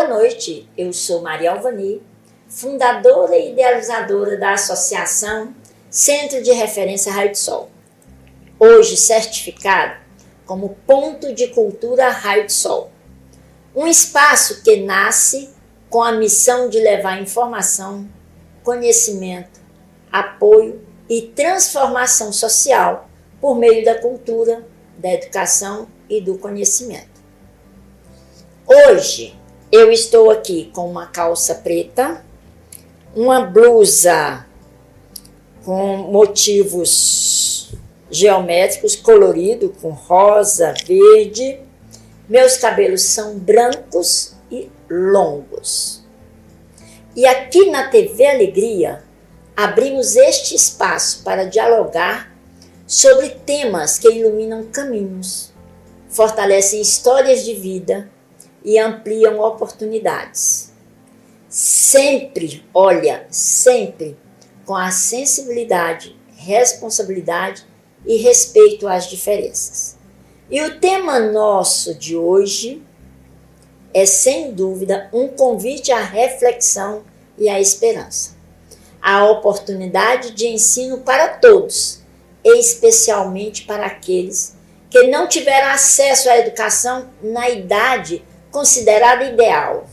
Boa noite, eu sou Maria Alvani, fundadora e idealizadora da Associação Centro de Referência Raio de Sol, hoje certificado como Ponto de Cultura Raio de Sol, um espaço que nasce com a missão de levar informação, conhecimento, apoio e transformação social por meio da cultura, da educação e do conhecimento. Hoje eu estou aqui com uma calça preta, uma blusa com motivos geométricos colorido, com rosa, verde. Meus cabelos são brancos e longos. E aqui na TV Alegria, abrimos este espaço para dialogar sobre temas que iluminam caminhos, fortalecem histórias de vida e ampliam oportunidades. Sempre com a sensibilidade, responsabilidade e respeito às diferenças. E o tema nosso de hoje é, sem dúvida, um convite à reflexão e à esperança. A oportunidade de ensino para todos, especialmente para aqueles que não tiveram acesso à educação na idade considerada ideal.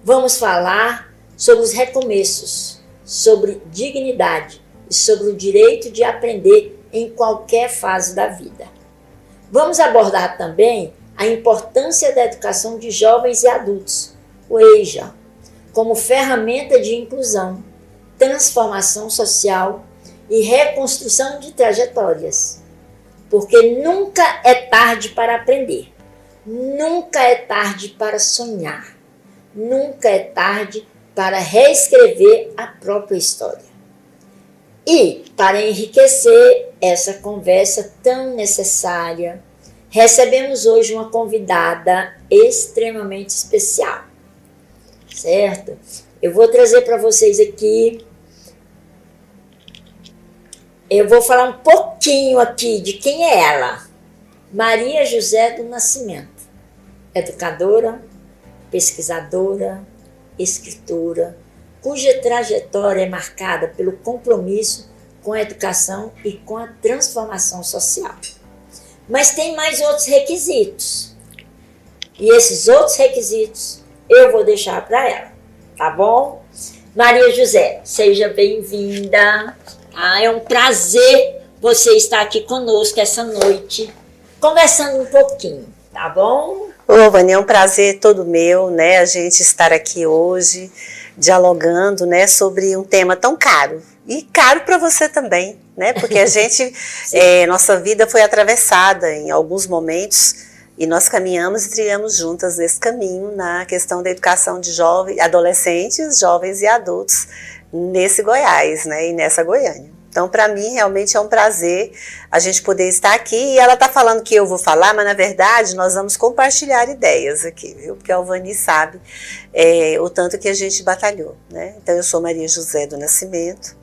Vamos falar sobre os recomeços, sobre dignidade e sobre o direito de aprender em qualquer fase da vida. Vamos abordar também a importância da educação de jovens e adultos, o EJA, como ferramenta de inclusão, transformação social e reconstrução de trajetórias. Porque nunca é tarde para aprender, nunca é tarde para sonhar, nunca é tarde para reescrever a própria história. E, para enriquecer essa conversa tão necessária, recebemos hoje uma convidada extremamente especial, certo? Eu vou trazer para vocês aqui, eu vou falar um pouquinho aqui de quem é ela. Maria José do Nascimento, educadora, pesquisadora, escritora, cuja trajetória é marcada pelo compromisso com a educação e com a transformação social. Mas tem mais outros requisitos. E esses outros requisitos eu vou deixar para ela, tá bom? Maria José, seja bem-vinda. É um prazer você estar aqui conosco essa noite, conversando um pouquinho, tá bom? Ô, Vânia, é um prazer todo meu, né, a gente estar aqui hoje, dialogando, né, sobre um tema tão caro. E caro para você também, né, porque a gente, nossa vida foi atravessada em alguns momentos e nós caminhamos e trilhamos juntas nesse caminho na questão da educação de jovens, adolescentes, jovens e adultos nesse Goiás, né, e nessa Goiânia. Então, para mim, realmente é um prazer a gente poder estar aqui. E ela está falando que eu vou falar, mas, na verdade, nós vamos compartilhar ideias aqui, viu? Porque a Alvani sabe o tanto que a gente batalhou, né? Então, eu sou Maria José do Nascimento,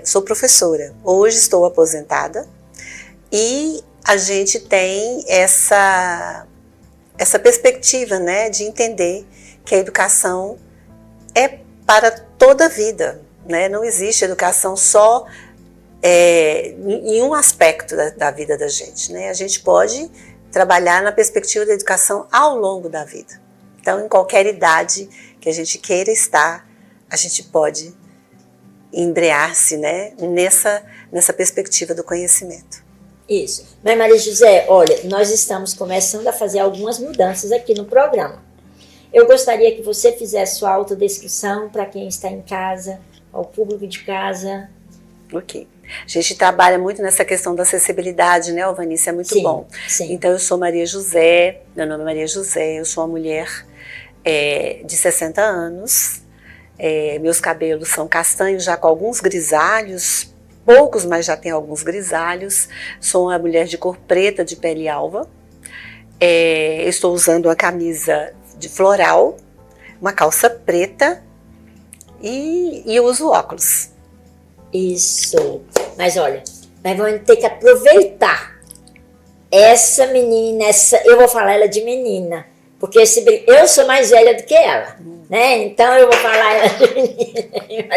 sou professora. Hoje estou aposentada e a gente tem essa perspectiva, né, de entender que a educação é para toda a vida. Né? Não existe educação só em um aspecto da vida da gente. Né? A gente pode trabalhar na perspectiva da educação ao longo da vida. Então, em qualquer idade que a gente queira estar, a gente pode embrear-se, né, nessa perspectiva do conhecimento. Isso. Mas, Maria José, olha, nós estamos começando a fazer algumas mudanças aqui no programa. Eu gostaria que você fizesse sua autodescrição para quem está em casa, ao público de casa. Ok. A gente trabalha muito nessa questão da acessibilidade, né, Alvani? Isso é muito bom. Sim. Então, eu sou Maria José, meu nome é Maria José, eu sou uma mulher de 60 anos, meus cabelos são castanhos, já com alguns grisalhos, poucos, mas já tem alguns grisalhos. Sou uma mulher de cor preta, de pele alva. Estou usando uma camisa de floral, uma calça preta, e eu uso óculos. Isso. Mas olha, nós vamos ter que aproveitar essa menina, eu vou falar ela de menina, Porque eu sou mais velha do que ela, né? Então eu vou falar ela de menina.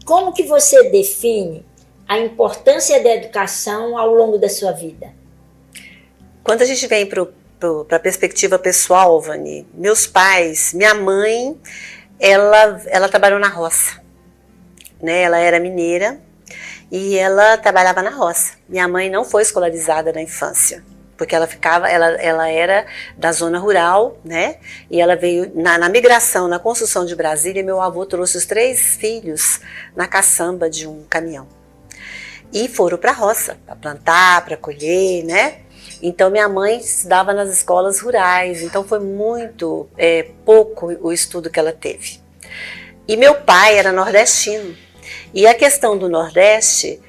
Como que você define a importância da educação ao longo da sua vida? Quando a gente vem para a perspectiva pessoal, Vani, meus pais, minha mãe, ela trabalhou na roça, né? Ela era mineira e ela trabalhava na roça. Minha mãe não foi escolarizada na infância, porque ela era da zona rural, né? E ela veio na migração, na construção de Brasília, meu avô trouxe os 3 filhos na caçamba de um caminhão. E foram para a roça, para plantar, para colher, né? Então minha mãe estudava nas escolas rurais, então foi muito pouco o estudo que ela teve. E meu pai era nordestino. E a questão do Nordeste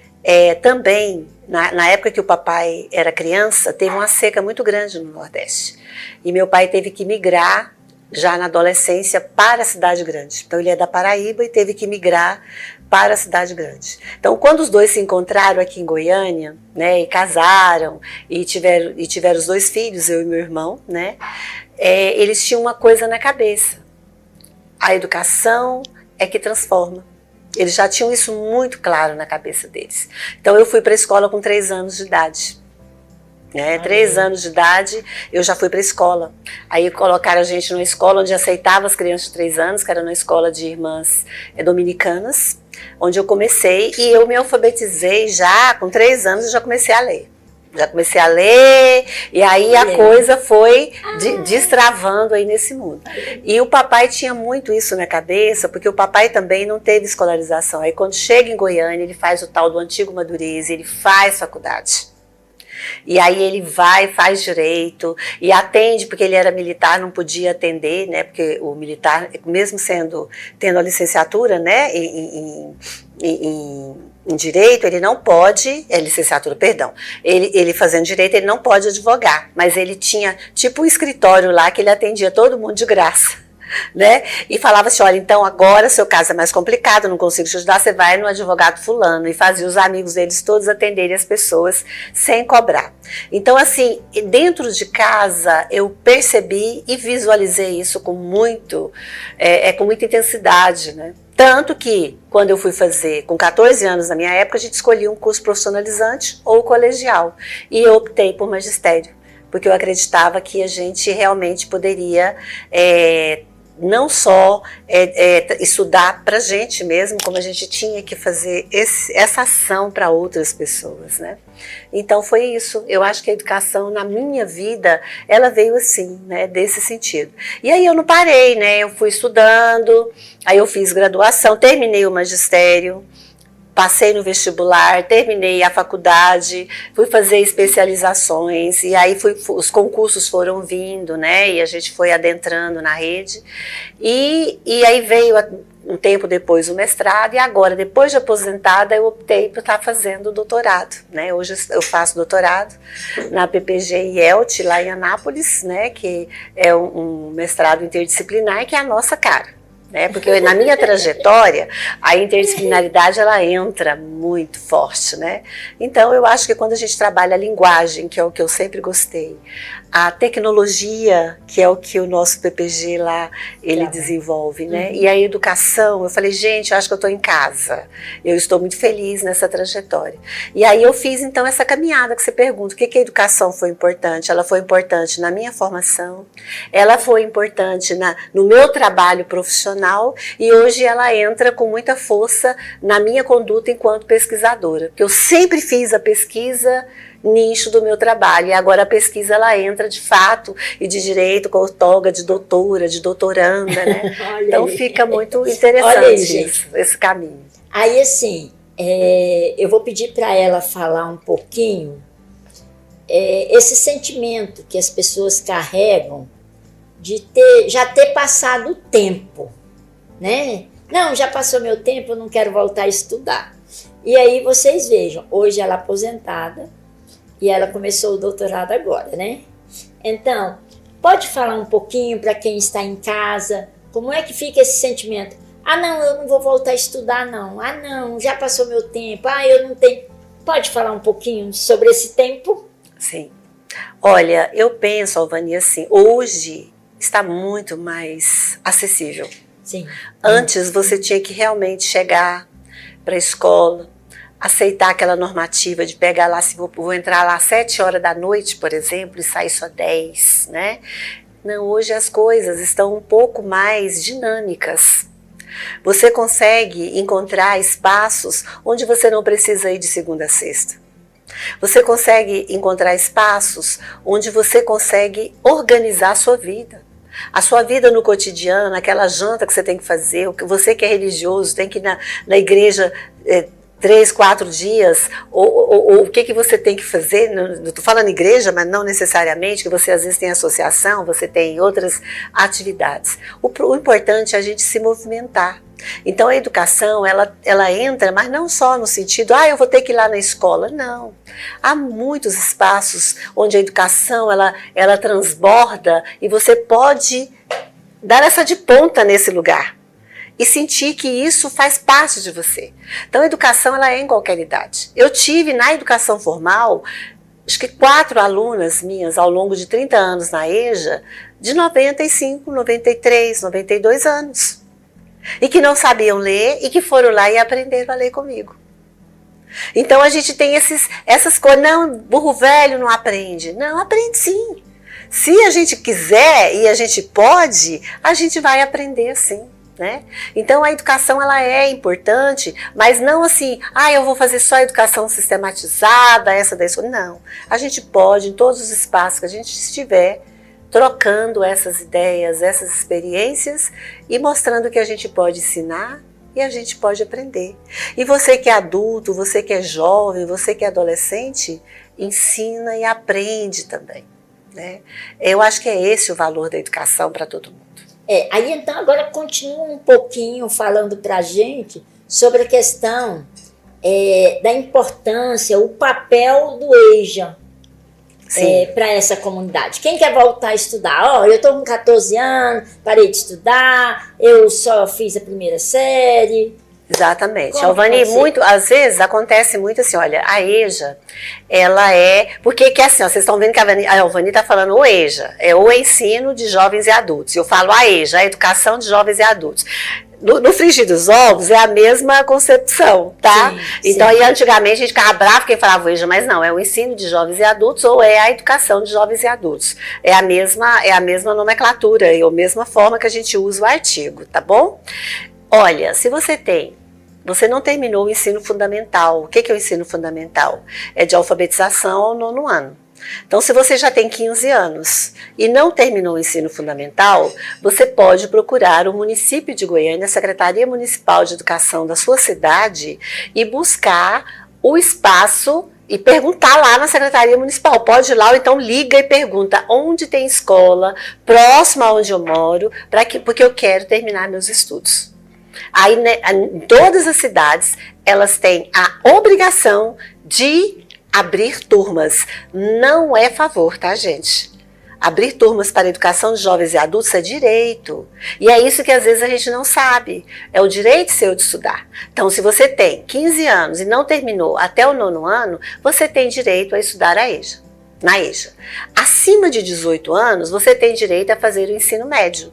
também, na época que o papai era criança, teve uma seca muito grande no Nordeste. E meu pai teve que migrar, já na adolescência, para a cidade grande. Então ele é da Paraíba e teve que migrar para a cidade grande. Então quando os dois se encontraram aqui em Goiânia, né, e casaram, e tiveram os 2 filhos, eu e meu irmão, né, eles tinham uma coisa na cabeça: a educação é que transforma. Eles já tinham isso muito claro na cabeça deles. Então eu fui para a escola com 3 anos de idade. 3 anos de idade eu já fui para a escola. Aí colocaram a gente numa escola onde aceitava as crianças de 3 anos, que era uma escola de irmãs dominicanas, onde eu comecei, e eu me alfabetizei já com 3 anos, eu já comecei a ler. E aí a coisa foi destravando aí nesse mundo. E o papai tinha muito isso na cabeça, porque o papai também não teve escolarização. Aí quando chega em Goiânia, ele faz o tal do antigo Madureza, ele faz faculdade. E aí ele vai, faz direito e atende, porque ele era militar, não podia atender, né? Porque o militar, mesmo tendo a licenciatura, né, em direito, ele não pode, licenciatura, perdão, ele fazendo direito, ele não pode advogar, mas ele tinha tipo um escritório lá que ele atendia todo mundo de graça, né? E falava assim: olha, então agora seu caso é mais complicado, não consigo te ajudar, você vai no advogado fulano, e fazia os amigos deles todos atenderem as pessoas sem cobrar. Então assim, dentro de casa eu percebi e visualizei isso com muita intensidade, né? Tanto que, quando eu fui fazer, com 14 anos na minha época, a gente escolhia um curso profissionalizante ou colegial. E eu optei por magistério, porque eu acreditava que a gente realmente poderia não só estudar para a gente mesmo, como a gente tinha que fazer essa ação para outras pessoas, né? Então foi isso. Eu acho que a educação na minha vida, ela veio assim, né, desse sentido. E aí eu não parei, né? Eu fui estudando, aí eu fiz graduação, terminei o magistério, passei no vestibular, terminei a faculdade, fui fazer especializações, e aí os concursos foram vindo, né, e a gente foi adentrando na rede, e aí veio um tempo depois o mestrado, e agora, depois de aposentada, eu optei por estar fazendo doutorado, né. Hoje eu faço doutorado na PPG IELT, lá em Anápolis, né, que é um mestrado interdisciplinar, que é a nossa cara. Porque na minha trajetória, a interdisciplinaridade ela entra muito forte, né? Então eu acho que quando a gente trabalha a linguagem, que é o que eu sempre gostei, a tecnologia, que é o que o nosso PPG lá, ele desenvolve, né? E a educação, eu falei, gente, eu acho que eu estou em casa, eu estou muito feliz nessa trajetória. E aí eu fiz então essa caminhada que você pergunta, o que a educação foi importante? Ela foi importante na minha formação, ela foi importante no meu trabalho profissional, e hoje ela entra com muita força na minha conduta enquanto pesquisadora, porque eu sempre fiz a pesquisa nicho do meu trabalho, e agora a pesquisa ela entra de fato e de direito com toga de doutora, de doutoranda, né? Então fica muito interessante esse caminho. Aí assim, eu vou pedir para ela falar um pouquinho esse sentimento que as pessoas carregam de já ter passado o tempo, né? Não, já passou meu tempo, eu não quero voltar a estudar. E aí vocês vejam, hoje ela é aposentada e ela começou o doutorado agora, né? Então, pode falar um pouquinho para quem está em casa, como é que fica esse sentimento? Ah, não, eu não vou voltar a estudar, não. Ah, não, já passou meu tempo. Ah, eu não tenho... Pode falar um pouquinho sobre esse tempo? Sim. Olha, eu penso, Alvani, assim, hoje está muito mais acessível. Sim. Antes você tinha que realmente chegar para a escola, aceitar aquela normativa de pegar lá, se vou entrar lá às 7 horas da noite, por exemplo, e sair só 10, né? Não, hoje as coisas estão um pouco mais dinâmicas. Você consegue encontrar espaços onde você não precisa ir de segunda a sexta. Você consegue encontrar espaços onde você consegue organizar a sua vida. A sua vida no cotidiano, aquela janta que você tem que fazer, você que é religioso tem que ir na igreja 3, 4 dias, ou o que você tem que fazer, não estou falando igreja, mas não necessariamente, que você às vezes tem associação, você tem outras atividades. O importante é a gente se movimentar. Então a educação, ela entra, mas não só no sentido, eu vou ter que ir lá na escola, não. Há muitos espaços onde a educação, ela transborda e você pode dar essa de ponta nesse lugar e sentir que isso faz parte de você. Então a educação, ela é em qualquer idade. Eu tive na educação formal, acho que 4 alunas minhas ao longo de 30 anos na EJA, de 95, 93, 92 anos. E que não sabiam ler e que foram lá e aprenderam a ler comigo. Então a gente tem essas coisas, não, burro velho não aprende. Não, aprende sim. Se a gente quiser e a gente pode, a gente vai aprender sim. Né? Então a educação, ela é importante, mas não assim, eu vou fazer só educação sistematizada, essa da escola. Não, a gente pode, em todos os espaços que a gente estiver, trocando essas ideias, essas experiências e mostrando que a gente pode ensinar e a gente pode aprender. E você que é adulto, você que é jovem, você que é adolescente, ensina e aprende também. Né? Eu acho que é esse o valor da educação para todo mundo. Aí então agora continua um pouquinho falando para a gente sobre a questão da importância, o papel do EJA para essa comunidade. Quem quer voltar a estudar? Eu estou com 14 anos, parei de estudar, eu só fiz a primeira série. Exatamente. Alvani, às vezes acontece muito assim, olha, a EJA, ela porque que assim, vocês estão vendo que a Alvani está falando o EJA, é o ensino de jovens e adultos. Eu falo a EJA, a educação de jovens e adultos. No frigir dos ovos é a mesma concepção, tá? Sim, então, aí antigamente a gente ficava bravo quem falava EJA, mas não, é o ensino de jovens e adultos ou é a educação de jovens e adultos. É a mesma nomenclatura e a mesma forma que a gente usa o artigo, tá bom? Olha, se você não terminou o ensino fundamental, o que é o ensino fundamental? É de alfabetização ao 9º ano. Então, se você já tem 15 anos e não terminou o ensino fundamental, você pode procurar o município de Goiânia, a Secretaria Municipal de Educação da sua cidade e buscar o espaço e perguntar lá na Secretaria Municipal. Pode ir lá ou então liga e pergunta onde tem escola, próximo aonde eu moro, porque eu quero terminar meus estudos. Aí, né, em todas as cidades, elas têm a obrigação de abrir turmas. Não é favor, tá, gente? Abrir turmas para a educação de jovens e adultos é direito. E é isso que às vezes a gente não sabe. É o direito seu de estudar. Então, se você tem 15 anos e não terminou até o 9º ano, você tem direito a estudar na EJA. Acima de 18 anos, você tem direito a fazer o ensino médio.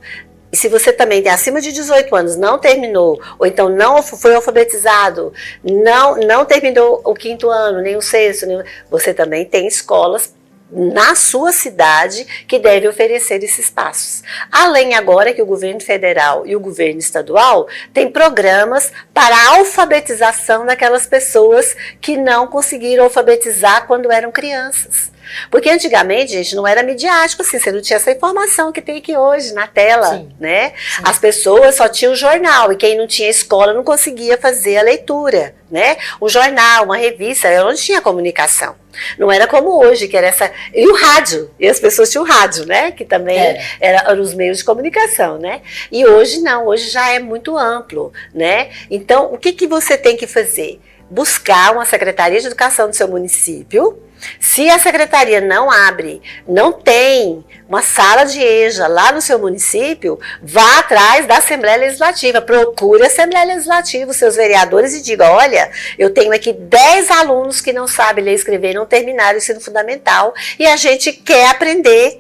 E se você também tem acima de 18 anos, não terminou, ou então não foi alfabetizado, não terminou o 5º ano, nem o 6º, você também tem escolas na sua cidade que devem oferecer esses espaços. Além agora que o governo federal e o governo estadual têm programas para a alfabetização daquelas pessoas que não conseguiram alfabetizar quando eram crianças. Porque antigamente, gente, não era midiático, assim, você não tinha essa informação que tem aqui hoje na tela, sim, né? Sim. As pessoas só tinham o jornal e quem não tinha escola não conseguia fazer a leitura, né? Um jornal, uma revista, onde tinha comunicação. Não era como hoje, que era essa... E o rádio, e as pessoas tinham o rádio, né? Que também eram os meios de comunicação, né? E hoje não, hoje já é muito amplo, né? Então, o que você tem que fazer? Buscar uma secretaria de educação do seu município Se a secretaria não abre, não tem uma sala de EJA lá no seu município, vá atrás da Assembleia Legislativa, procure a Assembleia Legislativa, os seus vereadores e diga, olha, eu tenho aqui 10 alunos que não sabem ler e escrever, não terminaram o ensino fundamental e a gente quer aprender,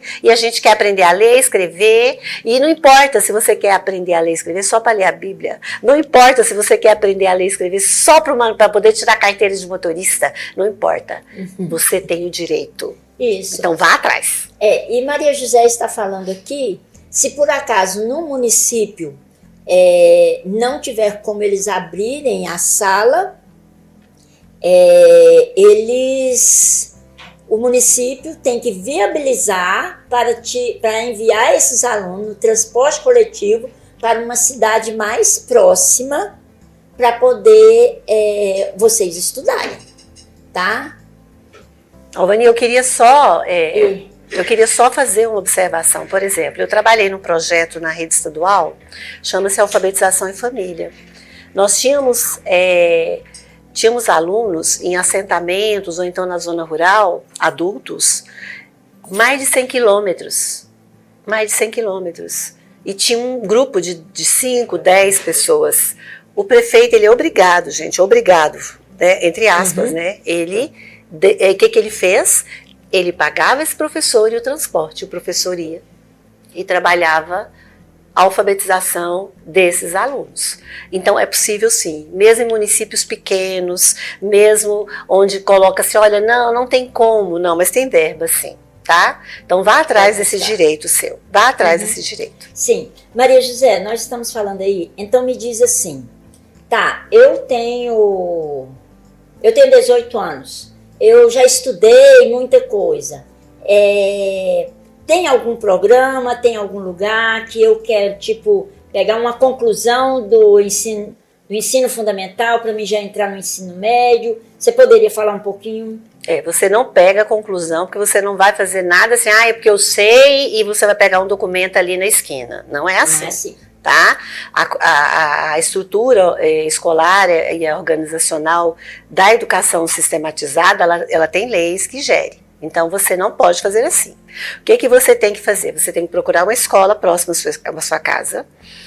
a ler e escrever, e não importa se você quer aprender a ler e escrever só para ler a Bíblia, não importa se você quer aprender a ler e escrever só para poder tirar carteira de motorista, não importa, você tem o direito. Isso. Então vá atrás. E Maria José está falando aqui, se por acaso no município não tiver como eles abrirem a sala, o município tem que viabilizar para enviar esses alunos no transporte coletivo para uma cidade mais próxima para poder vocês estudarem, tá? Alvani, eu queria só fazer uma observação. Por exemplo, eu trabalhei num projeto na rede estadual, chama-se Alfabetização em Família. Nós tínhamos alunos em assentamentos ou então na zona rural, adultos, mais de 100 quilômetros. E tinha um grupo de 5, 10 pessoas. O prefeito, ele é obrigado, gente, né, entre aspas, né? O que ele fez? Ele pagava esse professor e o transporte. O professor ia e trabalhava a alfabetização desses alunos. Então é possível sim, mesmo em municípios pequenos, mesmo onde coloca-se, olha, não tem como, não, mas tem verba sim, tá? Então vá atrás desse direito seu, vá atrás desse direito. Sim. Maria José, nós estamos falando aí, então me diz assim, tá, eu tenho 18 anos, eu já estudei muita coisa. Tem algum programa, tem algum lugar que eu quero, pegar uma conclusão do ensino fundamental para mim já entrar no ensino médio? Você poderia falar um pouquinho? Você não pega a conclusão, porque você não vai fazer nada assim, é porque eu sei, e você vai pegar um documento ali na esquina. Não é assim. Não é assim. Tá? A estrutura escolar e a organizacional da educação sistematizada, ela tem leis que gerem. Então você não pode fazer assim. O que você tem que fazer? Você tem que procurar uma escola próxima à sua casa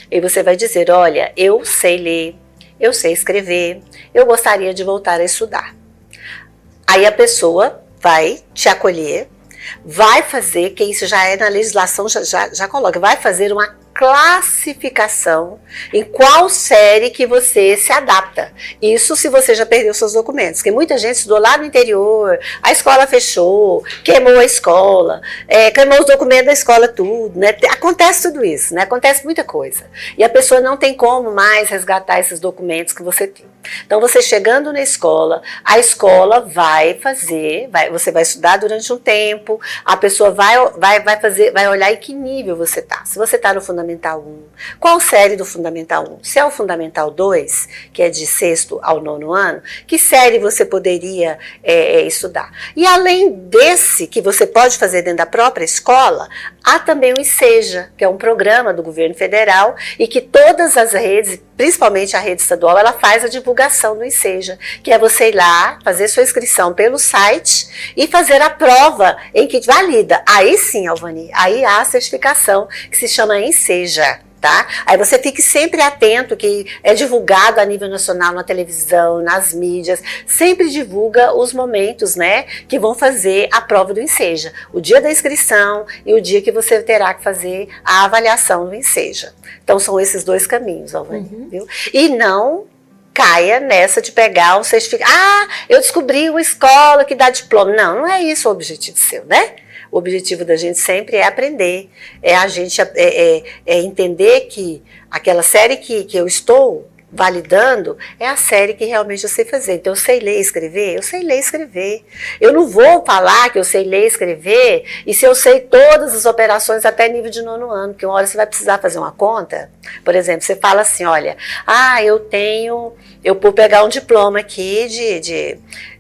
e você vai dizer, olha, eu sei ler, eu sei escrever, eu gostaria de voltar a estudar. Aí a pessoa vai te acolher, vai fazer, que isso já é na legislação, já coloca, vai fazer uma classificação em qual série que você se adapta. Isso se você já perdeu seus documentos, porque muita gente estudou lá no interior, a escola fechou, queimou a escola, queimou os documentos da escola, tudo, né? Acontece tudo isso, né? Acontece muita coisa. E a pessoa não tem como mais resgatar esses documentos que você tem. Então, você chegando na escola, a escola vai fazer, você vai estudar durante um tempo, a pessoa vai olhar em que nível você está. Se você está no Fundamental 1, qual série do Fundamental 1? Se é o Fundamental 2, que é de 6º ao 9º ano, que série você poderia estudar? E além desse, que você pode fazer dentro da própria escola, há também o INSEJA, que é um programa do governo federal e que todas as redes, principalmente a rede estadual, ela faz a divulgação do INSEJA, que é você ir lá, fazer sua inscrição pelo site e fazer a prova em que valida. Aí sim, Alvani, aí há a certificação que se chama INSEJA. Tá? Aí você fique sempre atento que é divulgado a nível nacional na televisão, nas mídias, sempre divulga os momentos, né, que vão fazer a prova do INSEJA, o dia da inscrição e o dia que você terá que fazer a avaliação do INSEJA. Então são esses dois caminhos, Alvani, viu? E não caia nessa de pegar um certificado, eu descobri uma escola que dá diploma. Não é isso o objetivo seu, né? O objetivo da gente sempre é aprender, a gente entender que aquela série que eu estou validando é a série que realmente eu sei fazer. Então, eu sei ler e escrever? Eu sei ler e escrever. Eu não vou falar que eu sei ler e escrever e se eu sei todas as operações até nível de 9º ano, porque uma hora você vai precisar fazer uma conta. Por exemplo, você fala assim, olha, eu vou pegar um diploma aqui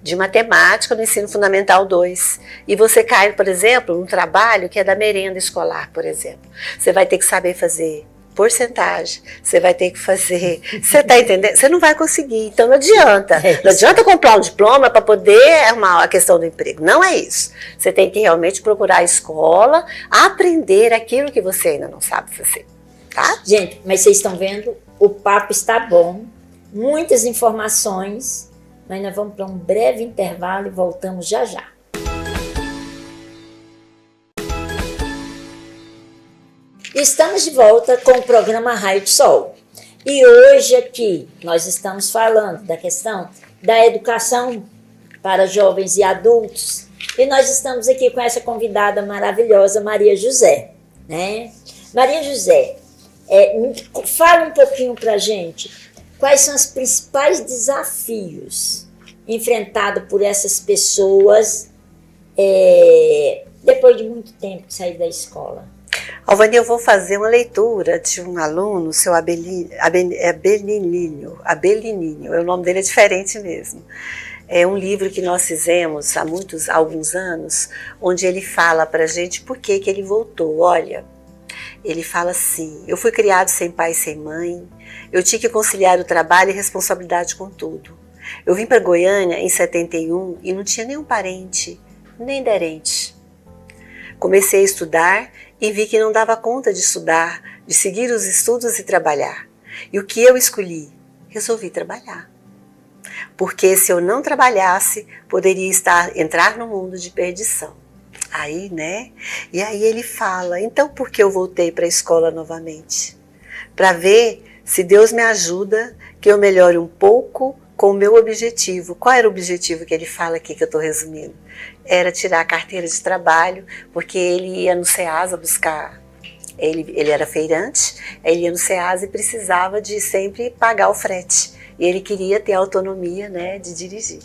de matemática no ensino fundamental 2. E você cai, por exemplo, num trabalho que é da merenda escolar, por exemplo. Você vai ter que saber fazer porcentagem, você vai ter que fazer. Você está entendendo? Você não vai conseguir, então não adianta. Não adianta comprar um diploma para poder arrumar a questão do emprego. Não é isso. Você tem que realmente procurar a escola, aprender aquilo que você ainda não sabe fazer. Tá? Gente, mas vocês estão vendo, o papo está bom, muitas informações, mas nós vamos para um breve intervalo e voltamos já já. Estamos de volta com o programa Raio de Sol. E hoje aqui nós estamos falando da questão da educação para jovens e adultos. E nós estamos aqui com essa convidada maravilhosa, Maria José. Né? Maria José, fala um pouquinho para a gente quais são os principais desafios enfrentados por essas pessoas depois de muito tempo de sair da escola. Alvani, eu vou fazer uma leitura de um aluno, seu Abelininho, o nome dele é diferente mesmo. É um livro que nós fizemos há alguns anos, onde ele fala pra gente por que ele voltou. Olha, ele fala assim: eu fui criado sem pai e sem mãe, eu tinha que conciliar o trabalho e responsabilidade com tudo. Eu vim para Goiânia em 71 e não tinha nenhum parente, nem derente. Comecei a estudar e vi que não dava conta de estudar, de seguir os estudos e trabalhar. E o que eu escolhi? Resolvi trabalhar. Porque se eu não trabalhasse, poderia entrar no mundo de perdição. Aí, né? E aí ele fala, então por que eu voltei para a escola novamente? Para ver se Deus me ajuda, que eu melhore um pouco com o meu objetivo. Qual era o objetivo que ele fala aqui, que eu estou resumindo? Era tirar a carteira de trabalho, porque ele ia no Ceasa buscar, ele era feirante, ele ia no Ceasa e precisava de sempre pagar o frete. E ele queria ter autonomia, né, de dirigir.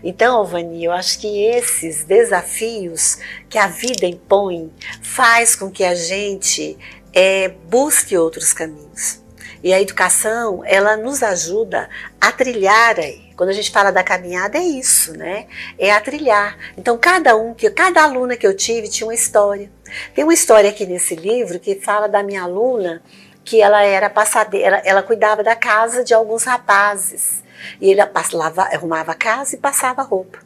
Então, Alvani, eu acho que esses desafios que a vida impõe faz com que a gente busque outros caminhos. E a educação, ela nos ajuda a trilhar aí. Quando a gente fala da caminhada, é isso, né? É a trilhar. Então, cada aluna que eu tive tinha uma história. Tem uma história aqui nesse livro que fala da minha aluna, que ela era passadeira, ela cuidava da casa de alguns rapazes. E ele arrumava a casa e passava roupa.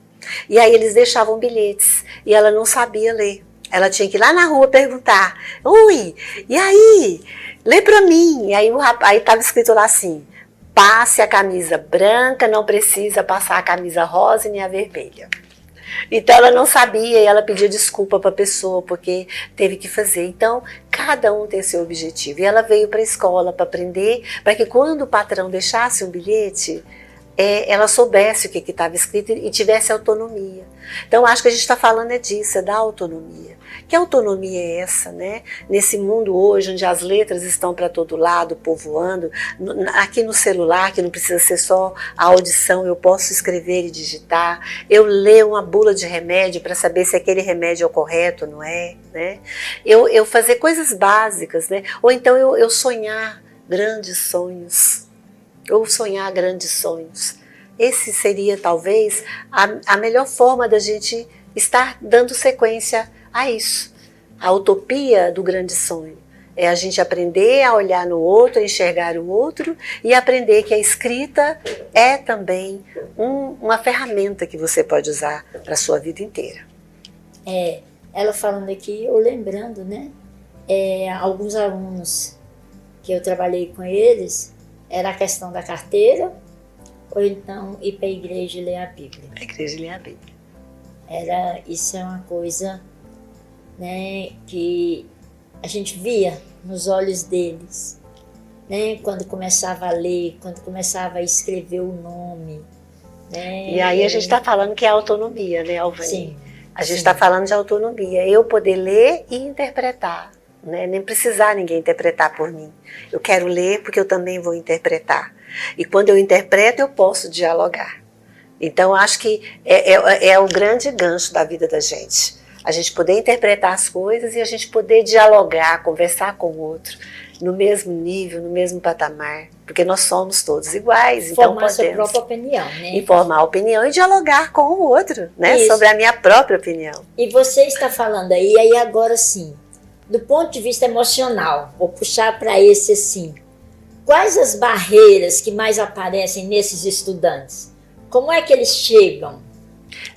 E aí eles deixavam bilhetes. E ela não sabia ler. Ela tinha que ir lá na rua perguntar: ui, e aí? Lê pra mim. E aí estava escrito lá assim: passe a camisa branca, não precisa passar a camisa rosa e nem a vermelha. Então ela não sabia e ela pedia desculpa para a pessoa porque teve que fazer. Então cada um tem seu objetivo. E ela veio para a escola para aprender, para que quando o patrão deixasse um bilhete, ela soubesse o que estava escrito e tivesse autonomia. Então acho que a gente está falando disso, da autonomia. Que autonomia é essa, né? Nesse mundo hoje, onde as letras estão para todo lado, povoando, aqui no celular, que não precisa ser só a audição, eu posso escrever e digitar, eu ler uma bula de remédio para saber se aquele remédio é o correto ou não é, né? Eu fazer coisas básicas, né? Ou então eu sonhar grandes sonhos. Ou sonhar grandes sonhos. Esse seria talvez a melhor forma da gente estar dando sequência a isso. A utopia do grande sonho é a gente aprender a olhar no outro, a enxergar o outro e aprender que a escrita é também uma ferramenta que você pode usar para a sua vida inteira. Ela falando aqui, eu lembrando, né? Alguns alunos que eu trabalhei com eles, era a questão da carteira, ou então ir para a igreja e ler a Bíblia. A igreja e ler a Bíblia. Isso é uma coisa, né, que a gente via nos olhos deles, né, quando começava a ler, quando começava a escrever o nome. Né, e aí a gente está falando que é autonomia, né, Alvani? Sim. A gente está falando de autonomia, eu poder ler e interpretar. Né? Nem precisar ninguém interpretar por mim. Eu quero ler porque eu também vou interpretar. E quando eu interpreto, eu posso dialogar. Então, acho que é o grande gancho da vida da gente. A gente poder interpretar as coisas e a gente poder dialogar, conversar com o outro, no mesmo nível, no mesmo patamar. Porque nós somos todos iguais. Então formar sua própria opinião, né? E formar a opinião e dialogar com o outro, né? Sobre a minha própria opinião. E você está falando aí agora sim, do ponto de vista emocional, vou puxar para esse assim, quais as barreiras que mais aparecem nesses estudantes? Como é que eles chegam?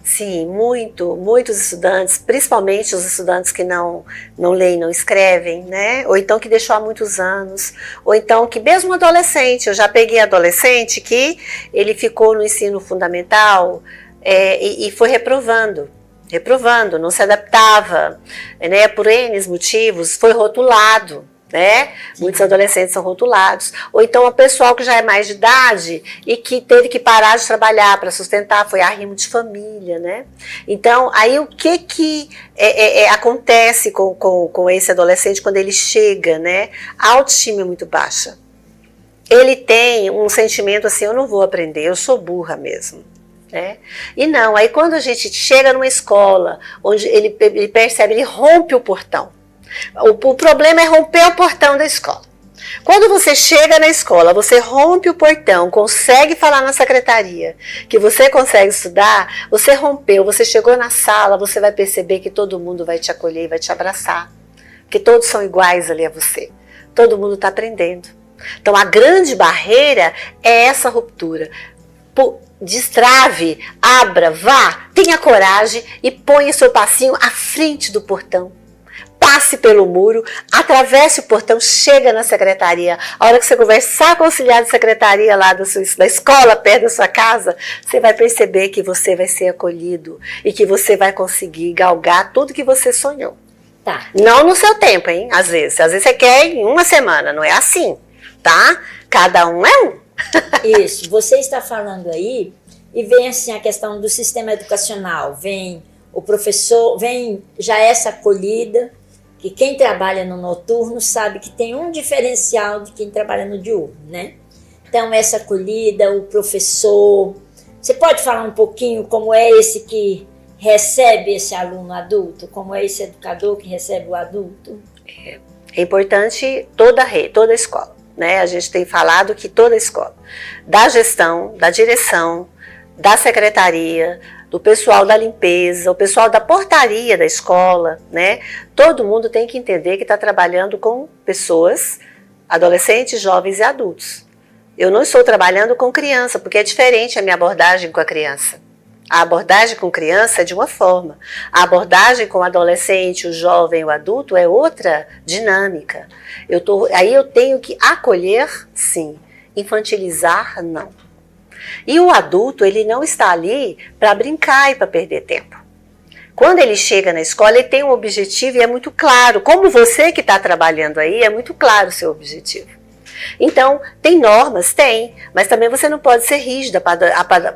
Sim, muitos estudantes, principalmente os estudantes que não leem, não escrevem, né? Ou então que deixou há muitos anos, ou então que mesmo adolescente, eu já peguei adolescente que ele ficou no ensino fundamental e foi reprovando, não se adaptava, né? Por N motivos, foi rotulado. Né? Muitos adolescentes são rotulados, ou então o pessoal que já é mais de idade e que teve que parar de trabalhar para sustentar, foi arrimo de família, né? Então, aí o que acontece com esse adolescente quando ele chega, né? A autoestima é muito baixa. Ele tem um sentimento assim, eu não vou aprender, eu sou burra mesmo. Né? E não, aí quando a gente chega numa escola, onde ele percebe, ele rompe o portão. O problema é romper o portão da escola. Quando você chega na escola, você rompe o portão, consegue falar na secretaria que você consegue estudar, você rompeu, você chegou na sala, você vai perceber que todo mundo vai te acolher e vai te abraçar. Porque todos são iguais ali a você. Todo mundo está aprendendo. Então a grande barreira é essa ruptura. Destrave, abra, vá, tenha coragem e ponha seu passinho à frente do portão. Passe pelo muro, atravesse o portão, chega na secretaria. A hora que você conversar com o auxiliar de secretaria lá da escola, perto da sua casa, você vai perceber que você vai ser acolhido e que você vai conseguir galgar tudo que você sonhou. Tá. Não no seu tempo, hein? Às vezes você quer em uma semana, não é assim, tá? Cada um é um. Isso, você está falando aí e vem assim a questão do sistema educacional, vem o professor, vem já essa acolhida, que quem trabalha no noturno sabe que tem um diferencial de quem trabalha no diurno, né? Então, essa acolhida, o professor... Você pode falar um pouquinho como é esse que recebe esse aluno adulto? Como é esse educador que recebe o adulto? É importante toda a escola, né? A gente tem falado que toda a escola, da gestão, da direção, da secretaria, do pessoal da limpeza, o pessoal da portaria da escola, né? Todo mundo tem que entender que está trabalhando com pessoas, adolescentes, jovens e adultos. Eu não estou trabalhando com criança, porque é diferente a minha abordagem com a criança. A abordagem com criança é de uma forma. A abordagem com o adolescente, o jovem, o adulto é outra dinâmica. Aí eu tenho que acolher, sim. Infantilizar, não. E o adulto, ele não está ali para brincar e para perder tempo. Quando ele chega na escola, ele tem um objetivo e é muito claro. Como você que está trabalhando aí, é muito claro o seu objetivo. Então, tem normas? Tem. Mas também você não pode ser rígida,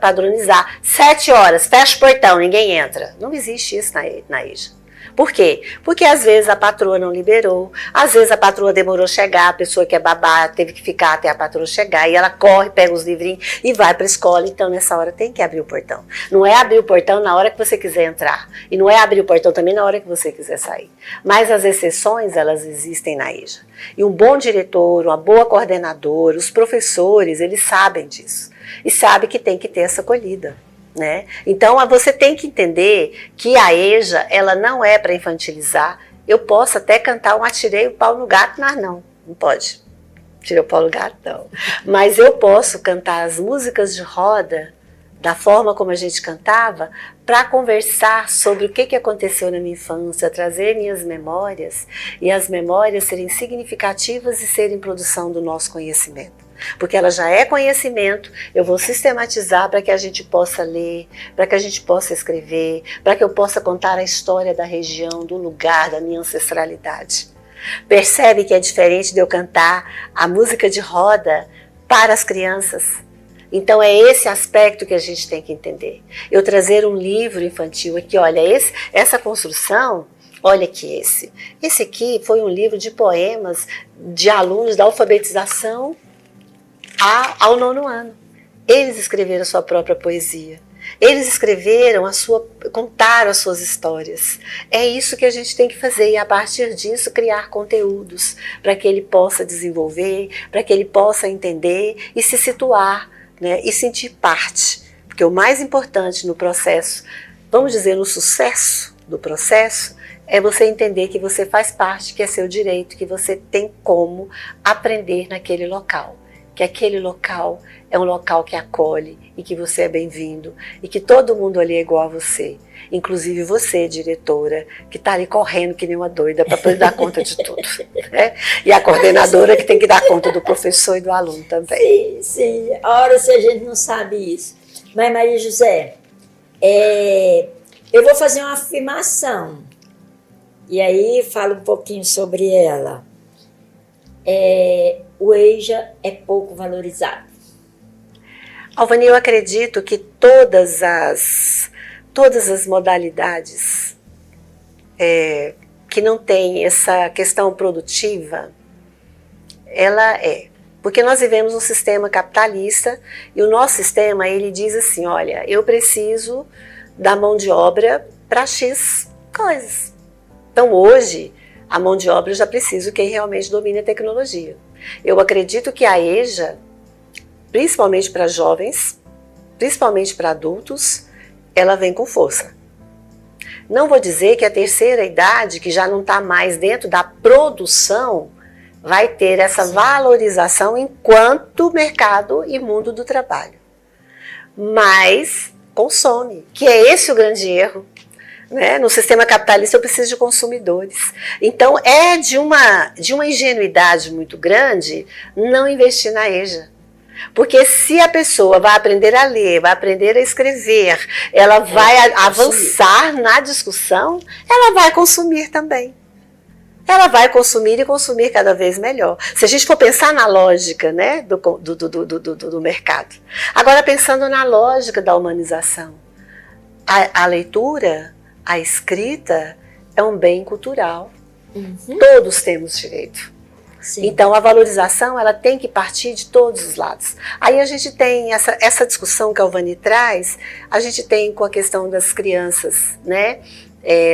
padronizar. 7 horas, fecha o portão, ninguém entra. Não existe isso na EJA. Por quê? Porque às vezes a patroa não liberou, às vezes a patroa demorou a chegar, a pessoa que é babá teve que ficar até a patroa chegar, e ela corre, pega os livrinhos e vai para a escola. Então nessa hora tem que abrir o portão. Não é abrir o portão na hora que você quiser entrar, e não é abrir o portão também na hora que você quiser sair. Mas as exceções, elas existem na EJA. E um bom diretor, uma boa coordenadora, os professores, eles sabem disso. E sabem que tem que ter essa acolhida. Né? Então você tem que entender que a EJA ela não é para infantilizar. Eu posso até cantar um atirei o pau no gato, mas não pode. Tirei o pau no gato, não. Mas eu posso cantar as músicas de roda da forma como a gente cantava para conversar sobre o que aconteceu na minha infância, trazer minhas memórias e as memórias serem significativas e serem produção do nosso conhecimento. Porque ela já é conhecimento, eu vou sistematizar para que a gente possa ler, para que a gente possa escrever, para que eu possa contar a história da região, do lugar, da minha ancestralidade. Percebe que é diferente de eu cantar a música de roda para as crianças? Então é esse aspecto que a gente tem que entender. Eu trazer um livro infantil aqui, olha, essa construção... Olha aqui esse aqui foi um livro de poemas de alunos da alfabetização ao 9º ano. Eles escreveram a sua própria poesia. Eles escreveram contaram as suas histórias. É isso que a gente tem que fazer e a partir disso criar conteúdos para que ele possa desenvolver, para que ele possa entender e se situar, né, e sentir parte. Porque o mais importante no processo, vamos dizer, no sucesso do processo é você entender que você faz parte, que é seu direito, que você tem como aprender naquele local. Que aquele local é um local que acolhe e que você é bem-vindo e que todo mundo ali é igual a você. Inclusive você, diretora, que está ali correndo que nem uma doida para poder dar conta de tudo. Né? E a coordenadora que tem que dar conta do professor e do aluno também. Sim, sim. Ora, se a gente não sabe isso. Mas, Maria José, eu vou fazer uma afirmação. E aí falo um pouquinho sobre ela. O EJA é pouco valorizado. Alvani, eu acredito que todas as modalidades que não tem essa questão produtiva, ela porque nós vivemos um sistema capitalista e o nosso sistema, ele diz assim, olha, eu preciso da mão de obra para X coisas. Então hoje, a mão de obra eu já preciso quem realmente domine a tecnologia. Eu acredito que a EJA, principalmente para jovens, principalmente para adultos, ela vem com força. Não vou dizer que a terceira idade, que já não está mais dentro da produção, vai ter essa valorização enquanto mercado e mundo do trabalho. Mas consome, que é esse o grande erro. Né? No sistema capitalista eu preciso de consumidores. Então é de uma ingenuidade muito grande não investir na EJA. Porque se a pessoa vai aprender a ler, vai aprender a escrever, ela vai avançar na discussão, ela vai consumir também. Ela vai consumir e consumir cada vez melhor. Se a gente for pensar na lógica, né, do mercado. Agora pensando na lógica da humanização. A leitura, a escrita é um bem cultural. Uhum. Todos temos direito. Sim. Então a valorização ela tem que partir de todos os lados. Aí a gente tem essa discussão que a Alvani traz, a gente tem com a questão das crianças, né?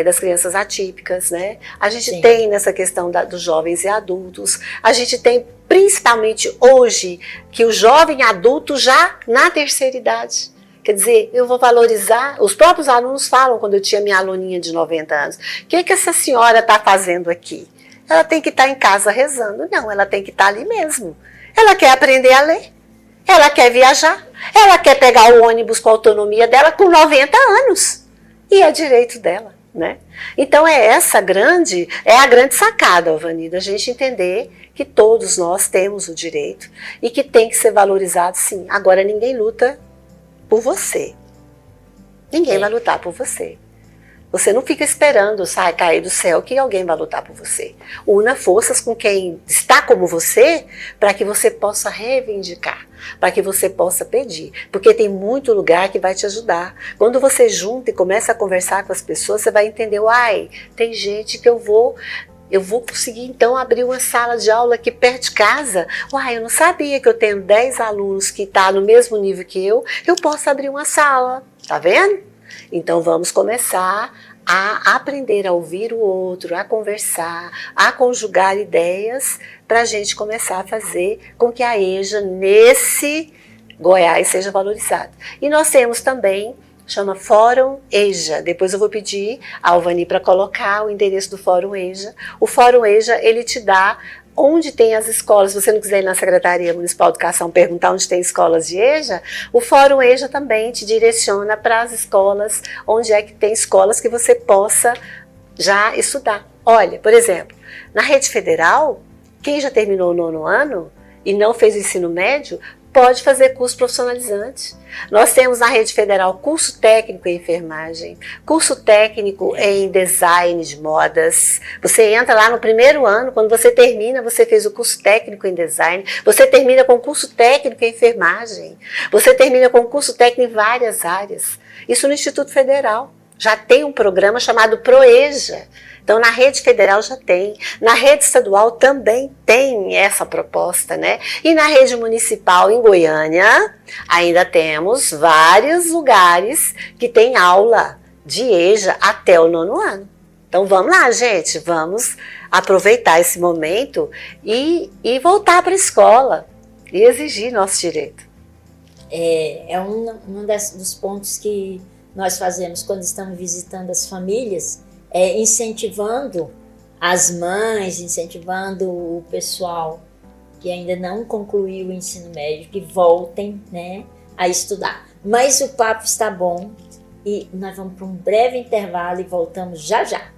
Das crianças atípicas, né? A gente Sim. tem nessa questão dos jovens e adultos, a gente tem principalmente hoje que o jovem adulto já na terceira idade. Quer dizer, eu vou valorizar, os próprios alunos falam quando eu tinha minha aluninha de 90 anos, o que essa senhora está fazendo aqui? Ela tem que estar em casa rezando. Não, ela tem que estar ali mesmo. Ela quer aprender a ler. Ela quer viajar. Ela quer pegar o ônibus com a autonomia dela com 90 anos. E é direito dela, né? Então é a grande sacada, Alvani, da gente entender que todos nós temos o direito e que tem que ser valorizado sim. Agora ninguém luta por você. Ninguém vai lutar por você. Você não fica esperando cair do céu que alguém vai lutar por você. Una forças com quem está como você para que você possa reivindicar, para que você possa pedir. Porque tem muito lugar que vai te ajudar. Quando você junta e começa a conversar com as pessoas, você vai entender, tem gente que eu vou conseguir então abrir uma sala de aula aqui perto de casa. Eu não sabia que eu tenho 10 alunos que estão no mesmo nível que eu posso abrir uma sala. Tá vendo? Então vamos começar a aprender a ouvir o outro, a conversar, a conjugar ideias para a gente começar a fazer com que a EJA nesse Goiás seja valorizada. E nós temos também, chama Fórum EJA, depois eu vou pedir a Alvani para colocar o endereço do Fórum EJA. O Fórum EJA, ele te dá onde tem as escolas. Se você não quiser ir na Secretaria Municipal de Educação perguntar onde tem escolas de EJA, o Fórum EJA também te direciona para as escolas, onde é que tem escolas que você possa já estudar. Olha, por exemplo, na rede federal, quem já terminou o 9º ano e não fez o ensino médio, pode fazer curso profissionalizante. Nós temos na rede federal curso técnico em enfermagem, curso técnico em design de modas. Você entra lá no 1º ano, quando você termina, você fez o curso técnico em design, você termina com curso técnico em enfermagem, você termina com curso técnico em várias áreas. Isso no Instituto Federal. Já tem um programa chamado ProEJA. Então, na rede federal já tem, na rede estadual também tem essa proposta, né? E na rede municipal em Goiânia, ainda temos vários lugares que tem aula de EJA até o 9º ano. Então, vamos lá, gente, vamos aproveitar esse momento e voltar para a escola e exigir nosso direito. Um dos pontos que nós fazemos quando estamos visitando as famílias, incentivando as mães, incentivando o pessoal que ainda não concluiu o ensino médio, que voltem, né, a estudar. Mas o papo está bom e nós vamos para um breve intervalo e voltamos já já.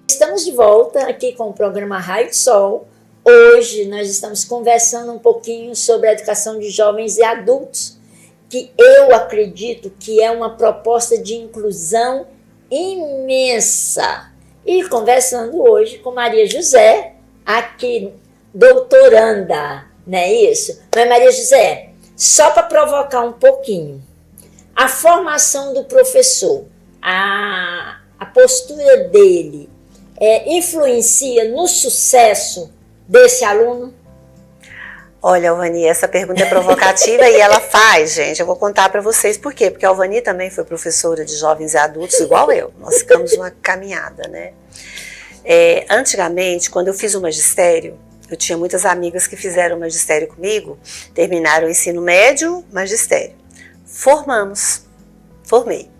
Estamos de volta aqui com o programa Raio de Sol. Hoje nós estamos conversando um pouquinho sobre a educação de jovens e adultos, que eu acredito que é uma proposta de inclusão imensa. E conversando hoje com Maria José, aqui doutoranda, não é isso? Mas Maria José, só para provocar um pouquinho, a formação do professor, a postura dele, influencia no sucesso desse aluno? Olha, Alvani, essa pergunta é provocativa e ela faz, gente. Eu vou contar para vocês por quê. Porque a Alvani também foi professora de jovens e adultos, igual eu. Nós ficamos uma caminhada, né? Antigamente, quando eu fiz o magistério, eu tinha muitas amigas que fizeram magistério comigo, terminaram o ensino médio, magistério. Formei.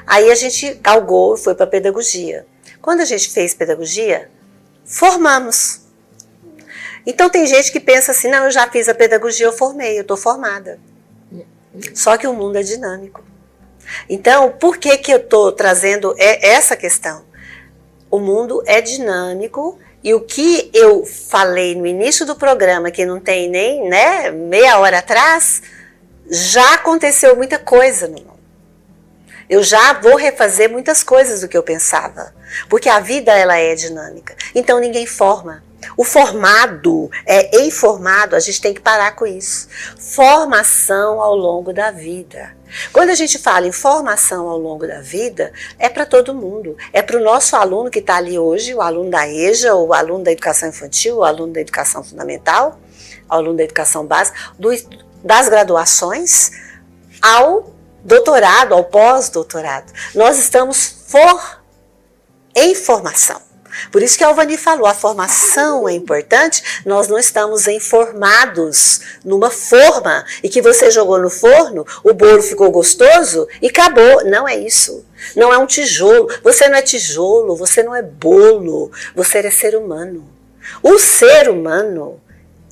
Aí a gente galgou e foi para pedagogia. Quando a gente fez pedagogia, formamos. Então tem gente que pensa assim, não, eu já fiz a pedagogia, eu formei, eu estou formada. Só que o mundo é dinâmico. Então, por que que eu estou trazendo essa questão? O mundo é dinâmico e o que eu falei no início do programa, que não tem nem meia hora atrás, já aconteceu muita coisa no mundo. Eu já vou refazer muitas coisas do que eu pensava, porque a vida ela é dinâmica. Então ninguém forma. O formado é informado, a gente tem que parar com isso. Formação ao longo da vida. Quando a gente fala em formação ao longo da vida, é para todo mundo. É para o nosso aluno que está ali hoje, o aluno da EJA, o aluno da educação infantil, o aluno da educação fundamental, o aluno da educação básica, das graduações ao doutorado, ao pós-doutorado. Nós estamos em formação. Por isso que a Alvani falou, a formação é importante, nós não estamos informados numa forma e que você jogou no forno, o bolo ficou gostoso e acabou. Não é isso. Não é um tijolo. Você não é tijolo, você não é bolo, você é ser humano. O ser humano,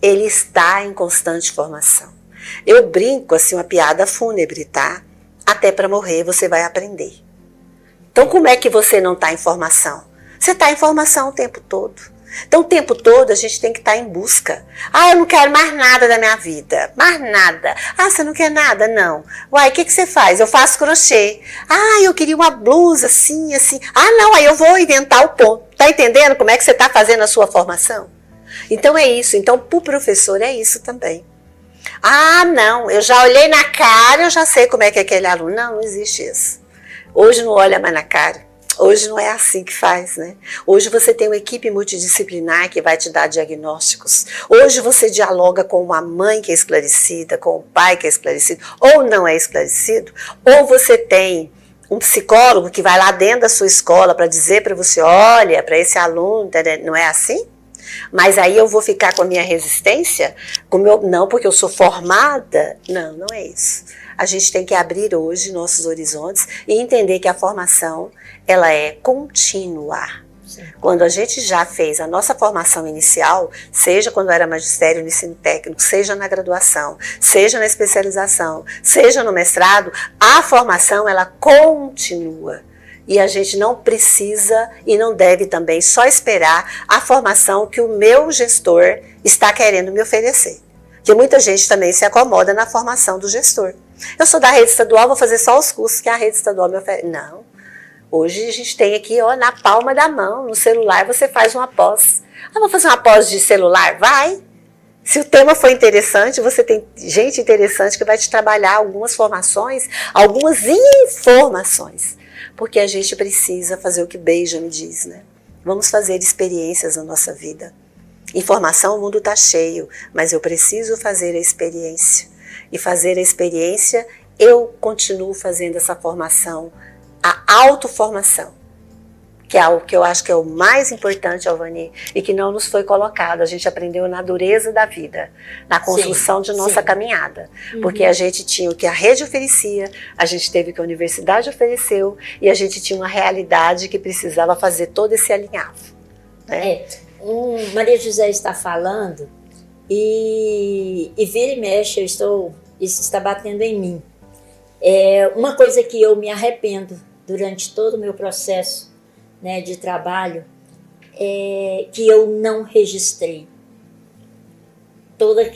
ele está em constante formação. Eu brinco assim, uma piada fúnebre, tá? Até para morrer você vai aprender. Então como é que você não está em formação? Você está em formação o tempo todo. Então o tempo todo a gente tem que estar em busca. Ah, eu não quero mais nada da minha vida. Mais nada. Ah, você não quer nada? Não. Uai, o que você faz? Eu faço crochê. Ah, eu queria uma blusa assim, assim. Ah, não, aí eu vou inventar o ponto. Tá entendendo como é que você está fazendo a sua formação? Então é isso. Então para o professor é isso também. Ah, não, eu já olhei na cara, eu já sei como é que é aquele aluno. Não, não existe isso. Hoje não olha mais na cara. Hoje não é assim que faz, né? Hoje você tem uma equipe multidisciplinar que vai te dar diagnósticos. Hoje você dialoga com uma mãe que é esclarecida, com o pai que é esclarecido, ou não é esclarecido, ou você tem um psicólogo que vai lá dentro da sua escola para dizer para você, olha, para esse aluno, não é assim? Mas aí eu vou ficar com a minha resistência? Não, porque eu sou formada? Não, não é isso. A gente tem que abrir hoje nossos horizontes e entender que a formação, ela é contínua. Sim. Quando a gente já fez a nossa formação inicial, seja quando era magistério no ensino técnico, seja na graduação, seja na especialização, seja no mestrado, a formação, ela continua. E a gente não precisa e não deve também só esperar a formação que o meu gestor está querendo me oferecer. Porque muita gente também se acomoda na formação do gestor. Eu sou da rede estadual, vou fazer só os cursos que a rede estadual me oferece. Não. Hoje a gente tem aqui, ó, na palma da mão, no celular você faz uma pós. Ah, vou fazer uma pós de celular? Vai. Se o tema for interessante, você tem gente interessante que vai te trabalhar algumas formações, algumas informações. Porque a gente precisa fazer o que Benjamin diz, né? Vamos fazer experiências na nossa vida. Informação, o mundo está cheio, mas eu preciso fazer a experiência. E fazer a experiência, eu continuo fazendo essa formação, a autoformação. que é algo que eu acho que é o mais importante, Alvani, e que não nos foi colocado. A gente aprendeu na dureza da vida, na construção de nossa caminhada. Porque a gente tinha o que a rede oferecia, a gente teve o que a universidade ofereceu, e a gente tinha uma realidade que precisava fazer todo esse alinhavo. Né? Maria José está falando, e vira e mexe, isso está batendo em mim. Uma coisa que eu me arrependo durante todo o meu processo, né, de trabalho, que eu não registrei tudo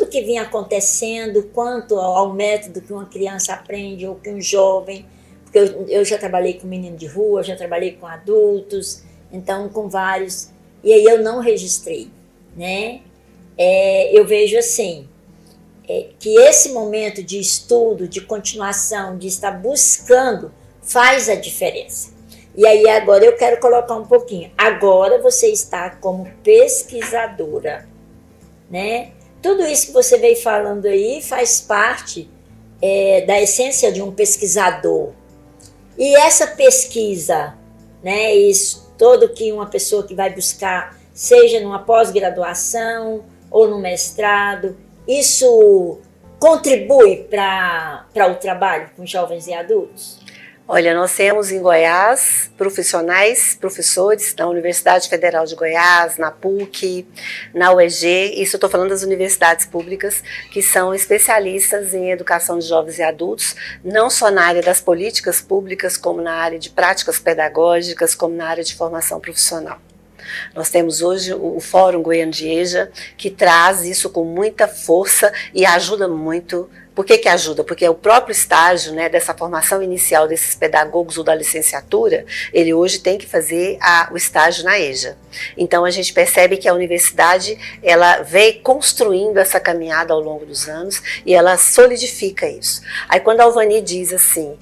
que vinha acontecendo quanto ao método que uma criança aprende ou que um jovem, porque eu já trabalhei com menino de rua, já trabalhei com adultos, então com vários, e aí eu não registrei, né? Eu vejo assim, que esse momento de estudo, de continuação, de estar buscando, faz a diferença. E aí agora eu quero colocar um pouquinho. Agora você está como pesquisadora, né? Tudo isso que você veio falando aí faz parte da essência de um pesquisador. E essa pesquisa, né? Isso todo que uma pessoa que vai buscar, seja numa pós-graduação ou no mestrado, isso contribui para o trabalho com jovens e adultos? Olha, nós temos em Goiás professores na Universidade Federal de Goiás, na PUC, na UEG, isso eu estou falando das universidades públicas, que são especialistas em educação de jovens e adultos, não só na área das políticas públicas, como na área de práticas pedagógicas, como na área de formação profissional. Nós temos hoje o Fórum Goiano de EJA, que traz isso com muita força e ajuda muito. Por que ajuda? Porque o próprio estágio, né, dessa formação inicial desses pedagogos ou da licenciatura, ele hoje tem que fazer o estágio na EJA. Então a gente percebe que a universidade, ela vem construindo essa caminhada ao longo dos anos e ela solidifica isso. Aí quando a Alvani diz assim,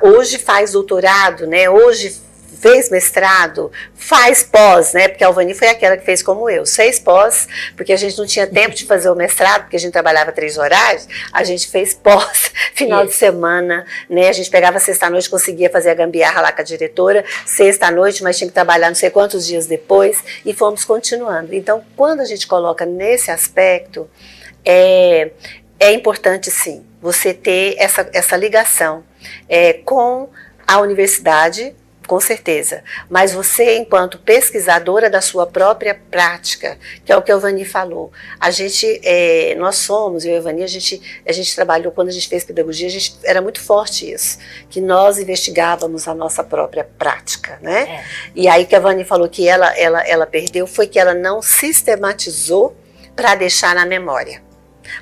hoje faz doutorado, né, hoje fez mestrado, faz pós, né? Porque a Alvani foi aquela que fez como eu, 6 pós, porque a gente não tinha tempo de fazer o mestrado, porque a gente trabalhava 3 horários, a gente fez pós, final de semana, né? A gente pegava sexta-noite, conseguia fazer a gambiarra lá com a diretora, sexta-noite, mas tinha que trabalhar não sei quantos dias depois, e fomos continuando. Então, quando a gente coloca nesse aspecto, é importante, sim, você ter essa ligação com a universidade, com certeza, mas você, enquanto pesquisadora da sua própria prática, que é o que a Alvani falou, nós somos, eu e a Alvani, a gente trabalhou, quando a gente fez pedagogia, era muito forte isso, que nós investigávamos a nossa própria prática, né? E aí que a Alvani falou que ela perdeu, foi que ela não sistematizou para deixar na memória,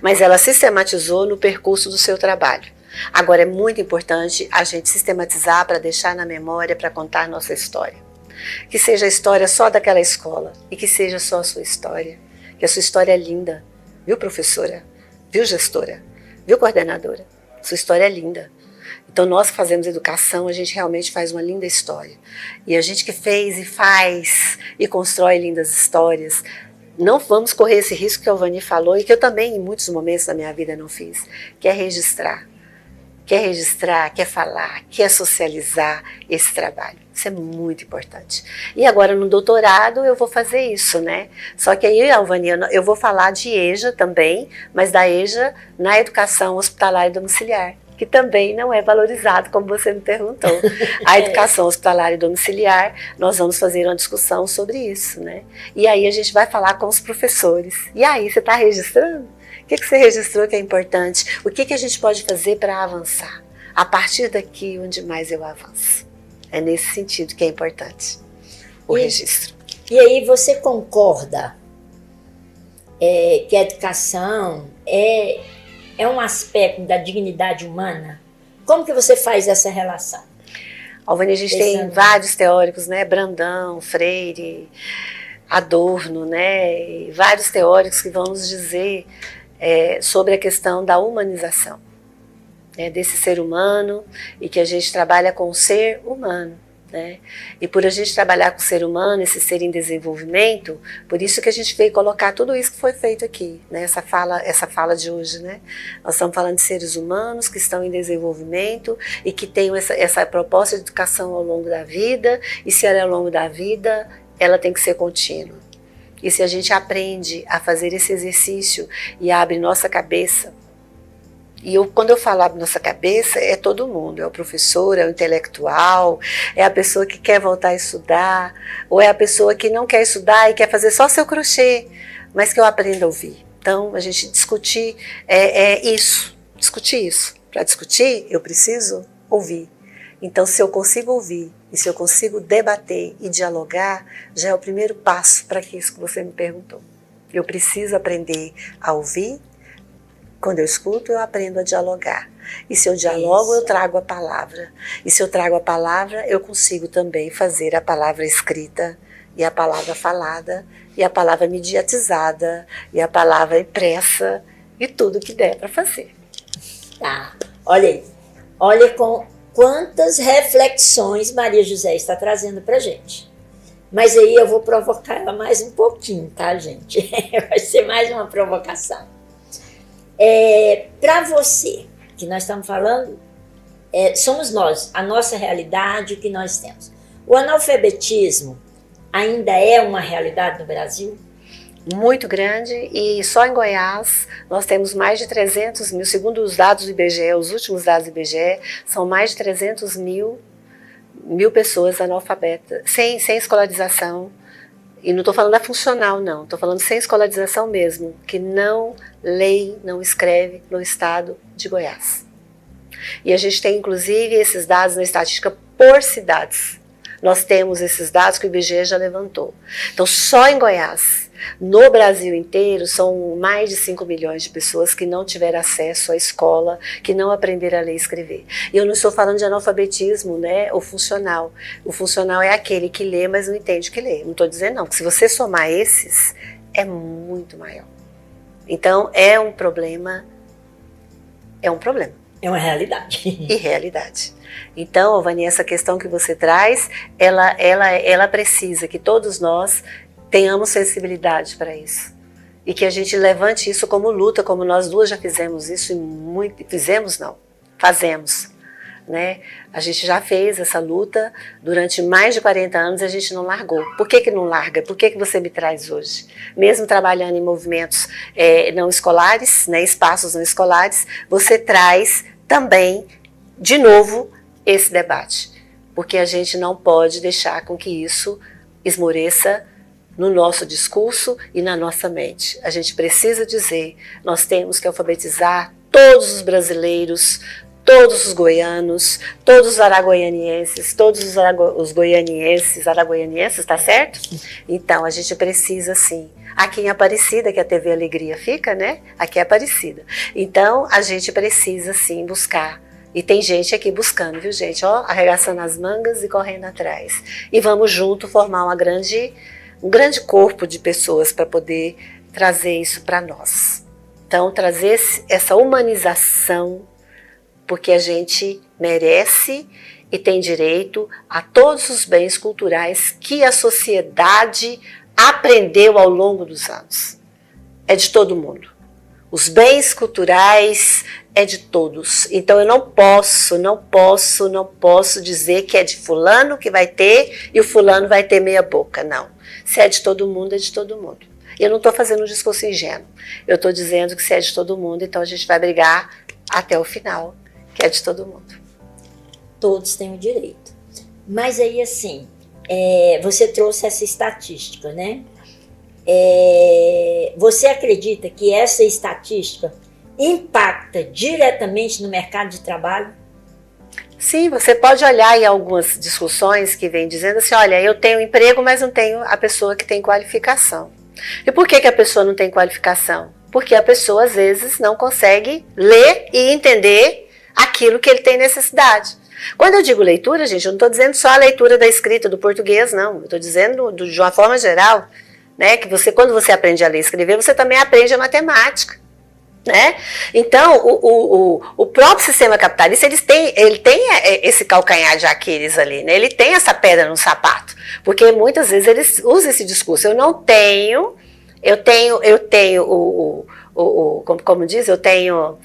mas ela sistematizou no percurso do seu trabalho. Agora é muito importante a gente sistematizar para deixar na memória, para contar nossa história. Que seja a história só daquela escola e que seja só a sua história. Que a sua história é linda, viu, professora? Viu, gestora? Viu, coordenadora? Sua história é linda. Então nós que fazemos educação, a gente realmente faz uma linda história. E a gente que fez e faz e constrói lindas histórias, não vamos correr esse risco que a Alvani falou e que eu também em muitos momentos da minha vida não fiz, que é registrar. Quer registrar, quer falar, quer socializar esse trabalho. Isso é muito importante. E agora no doutorado eu vou fazer isso, né? Só que aí, Alvani, eu vou falar de EJA também, mas da EJA na educação hospitalar e domiciliar, que também não é valorizado, como você me perguntou. A educação hospitalar e domiciliar, nós vamos fazer uma discussão sobre isso, né? E aí a gente vai falar com os professores. E aí, você está registrando? O que você registrou que é importante? O que a gente pode fazer para avançar? A partir daqui, onde mais eu avanço? É nesse sentido que é importante o registro. E aí você concorda que a educação é um aspecto da dignidade humana? Como que você faz essa relação? Alvani, a gente tem vários teóricos, né? Brandão, Freire, Adorno, né? E vários teóricos que vão nos dizer sobre a questão da humanização, né, desse ser humano, e que a gente trabalha com o ser humano, né? E por a gente trabalhar com o ser humano, esse ser em desenvolvimento, por isso que a gente veio colocar tudo isso que foi feito aqui, né? Essa fala de hoje, né? Nós estamos falando de seres humanos que estão em desenvolvimento e que têm essa proposta de educação ao longo da vida, e se ela é ao longo da vida, ela tem que ser contínua. E se a gente aprende a fazer esse exercício e abre nossa cabeça, e quando eu falo abre nossa cabeça, é todo mundo, é o professor, é o intelectual, é a pessoa que quer voltar a estudar, ou é a pessoa que não quer estudar e quer fazer só seu crochê, mas que eu aprenda a ouvir. Então, a gente discutir discutir isso. Para discutir, eu preciso ouvir. Então, se eu consigo ouvir e se eu consigo debater e dialogar, já é o primeiro passo para isso que você me perguntou. Eu preciso aprender a ouvir. Quando eu escuto, eu aprendo a dialogar. E se eu dialogo, eu trago a palavra. E se eu trago a palavra, eu consigo também fazer a palavra escrita, e a palavra falada, e a palavra mediatizada, e a palavra impressa, e tudo que der para fazer. Tá, olha aí. Olha com quantas reflexões Maria José está trazendo para gente. Mas aí eu vou provocar ela mais um pouquinho, tá, gente? Vai ser mais uma provocação. Para você, que nós estamos falando, somos nós, a nossa realidade, o que nós temos. O analfabetismo ainda é uma realidade no Brasil? Muito grande, e só em Goiás nós temos mais de 300 mil, segundo os dados do IBGE, os últimos dados do IBGE, são mais de 300 mil pessoas analfabetas, sem escolarização. E não estou falando da funcional, não. Estou falando sem escolarização mesmo, que não lê, não escreve no estado de Goiás. E a gente tem, inclusive, esses dados na estatística por cidades. Nós temos esses dados que o IBGE já levantou. Então, só em Goiás, no Brasil inteiro, são mais de 5 milhões de pessoas que não tiveram acesso à escola, que não aprenderam a ler e escrever. E eu não estou falando de analfabetismo, né, o funcional. O funcional é aquele que lê, mas não entende que lê. Não estou dizendo não, porque se você somar esses, é muito maior. Então, é um problema. É uma realidade. E realidade. Então, Vani, essa questão que você traz, ela precisa que todos nós tenhamos sensibilidade para isso. E que a gente levante isso como luta, como nós duas já fizemos isso, fazemos. Né? A gente já fez essa luta durante mais de 40 anos e a gente não largou. Por que não larga? Por que você me traz hoje? Mesmo trabalhando em movimentos não escolares, né, espaços não escolares, você traz também, de novo, esse debate. Porque a gente não pode deixar com que isso esmoreça no nosso discurso e na nossa mente. A gente precisa dizer, nós temos que alfabetizar todos os brasileiros, todos os goianos, todos os aragoianienses, todos os goianienses, aragoianienses, tá certo? Então, a gente precisa sim. Aqui em Aparecida, que a TV Alegria fica, né? Aqui é Aparecida. Então, a gente precisa sim buscar. E tem gente aqui buscando, viu, gente? Ó, arregaçando as mangas e correndo atrás. E vamos junto formar um grande corpo de pessoas para poder trazer isso para nós. Então, trazer essa humanização, porque a gente merece e tem direito a todos os bens culturais que a sociedade aprendeu ao longo dos anos. É de todo mundo. Os bens culturais é de todos. Então eu não posso dizer que é de fulano que vai ter e o fulano vai ter meia boca. Não. Se é de todo mundo, é de todo mundo. Eu não estou fazendo um discurso ingênuo. Eu estou dizendo que se é de todo mundo, então a gente vai brigar até o final, que é de todo mundo. Todos têm o direito. Mas aí, assim, você trouxe essa estatística, né? Você acredita que essa estatística impacta diretamente no mercado de trabalho? Sim, você pode olhar em algumas discussões que vem dizendo assim, olha, eu tenho emprego, mas não tenho a pessoa que tem qualificação. E por que a pessoa não tem qualificação? Porque a pessoa, às vezes, não consegue ler e entender aquilo que ele tem necessidade. Quando eu digo leitura, gente, eu não estou dizendo só a leitura da escrita do português, não. Eu estou dizendo de uma forma geral, né, que quando você aprende a ler e escrever, você também aprende a matemática. Né? Então, o próprio sistema capitalista, ele tem esse calcanhar de Aquiles ali, né? Ele tem essa pedra no sapato, porque muitas vezes eles usam esse discurso, eu tenho como diz, eu tenho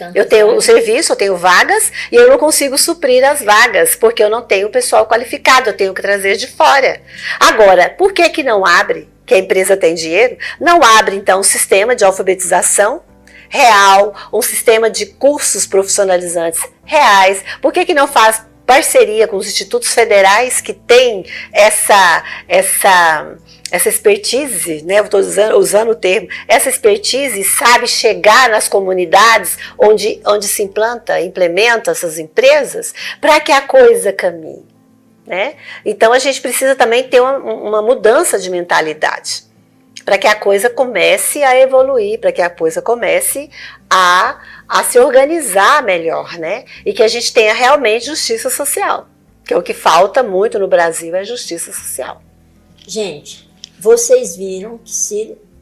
o serviço, eu tenho vagas e eu não consigo suprir as vagas, porque eu não tenho pessoal qualificado, eu tenho que trazer de fora. Agora, por que não abre, que a empresa tem dinheiro, não abre então um sistema de alfabetização real, um sistema de cursos profissionalizantes reais? Por que não faz parceria com os institutos federais que têm essa expertise, né? Eu estou usando o termo, essa expertise, sabe chegar nas comunidades onde se implementa essas empresas, para que a coisa caminhe, né? Então a gente precisa também ter uma mudança de mentalidade, para que a coisa comece a evoluir, para que a coisa comece a se organizar melhor, né? E que a gente tenha realmente justiça social, que é o que falta muito no Brasil, é justiça social. Gente, vocês viram que